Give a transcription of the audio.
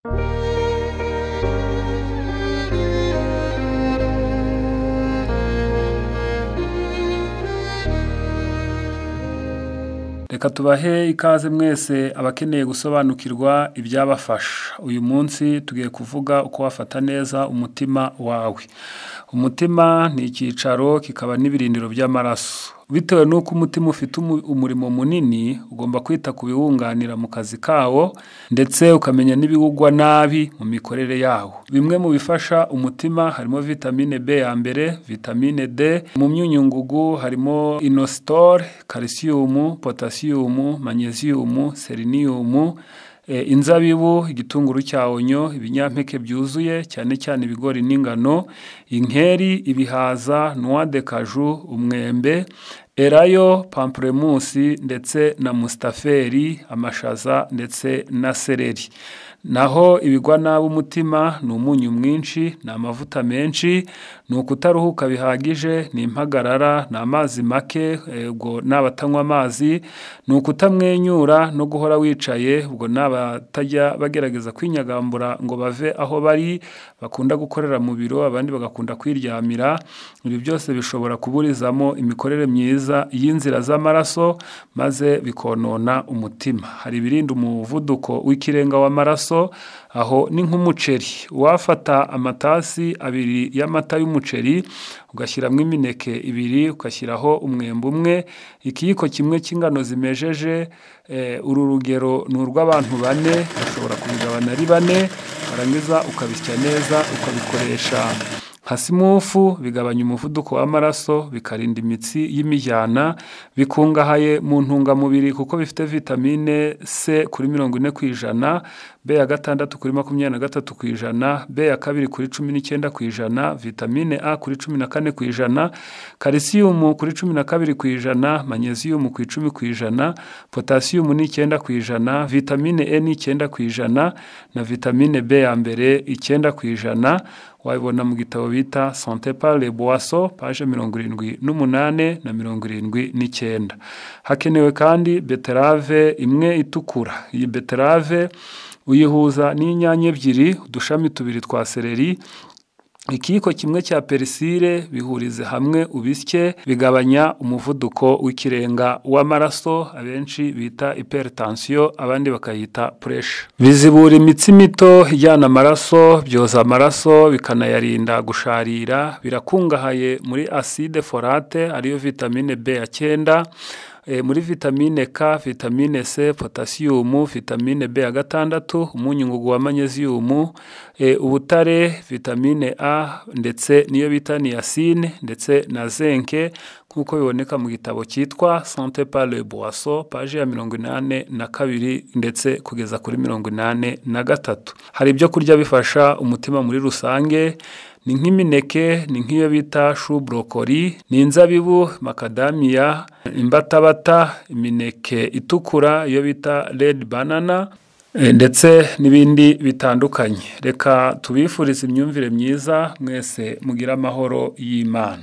Reka tubahe ikaze mwese abakeneye gusobanukirwa ibyabafasha. Uyu munsi tugiye kuvuga uko wafata neza umutima wawe. Umutima ni icyicaro kikaba n'ibirindiro by'amaraso. Bitewe n'uko umutima ufite umurimo munini, ugomba kwita ku biwunganira mu kazi kawo ndetse ukamenya n'ibiwugwa nabi mu mikorere yawo. Bimwe mu bifasha umutima harimo vitamine B ya mbere, vitamine D, mu myunyungugu harimo inositol, calcium, potassium, magnesium, selenium, inzabibu, igitunguru cya onyo, ibinyampeke byuzuye cyane cyane ibigori n'ingano, inkeri, ibihaza, noix de cajou, umwembe, erayo, pamplemousse ndetse na mustaferi, amashaza ndetse na seleri. Naho ibigwa nabi umutima ni umunyu mwinshi, ni amavuta menshi, ni ukutaruhuka bihagije, ni impagarara, ni amazi make, ubwo n'abatanywa amazi, ni ukutamwenyura no guhora wicaye, ubwo n'abatajya bagerageza kwinyagambura ngo bave aho bari, bakunda gukorera mu biro, abandi bagakunda kwiryamira. Ibi byose bishobora kuburizamo imikorere myiza y'inzira z'amaraso maze bikonona umutima. Hari ibirinda umuvuduko w'ikirenga w'amaraso, aho ni nk'umuceri. Wafata amatasi abiri y'amata y'umuceri ugashyiramo imineke ibiri, ugashyiraho umwembe umwe, ikiyiko kimwe cy'ingano zimejeje, uru rugero ni urw'abantu 4, ushobora kubigabana ari 4, warangiza ukabisya neza ukabikoresha nka simufu, bigabanya umuvuduko w'amaraso, bikarinda imitsi y'imijyana, bikungahaye mu ntungamubiri kuko bifite vitamine C kuri 40%, B ya 6 kuri 23%, B ya 2 kuri 19%, vitamine A kuri 14%, calcium kuri 12%, magnesium kuri 10%, potassium ni 9%, vitamine E ni 9%, na vitamine B ya mbere 9%. Wabibona mu gitabo bita Santé par les boissons, page 78 na 79. Hakenewe kandi beterave imwe itukura. Iyi beterave uyihuza n'inyanya ebyiri, udushami 2 twa seleri, ikiyiko kimwe cya perisile, bihurize hamwe ubisye, bigabanya umuvuduko w'ikirenga w'amaraso, abenshi bita hypertension, abandi bakayita pressure. Bizibura imitsi mito ijyana amaraso, byoza amaraso, bikanayarinda gusharira. Birakungahaye muri acide folate ariyo vitamine B ya 9, muri vitamine K, vitamine C, potassium, vitamine B ya 6, umunyungugu wa magnesium, ubutare, vitamine A ndetse niyo bita niacine ndetse na zinc, nkuko biboneka mu gitabo cyitwa Santé par les boissons, page ya 82 ndetse kugeza kuri 83. Hari ibyo kurya bifasha umutima muri rusange, ni nk'imineke, ni nk'iyo bita chou brocoli, ni inzabibu, macadamia, imbatabata, imineke itukura iyo bita red banana, ndetse n'ibindi bitandukanye. Reka tubifurize imyumvire myiza, mwese mugira amahoro y'Imana.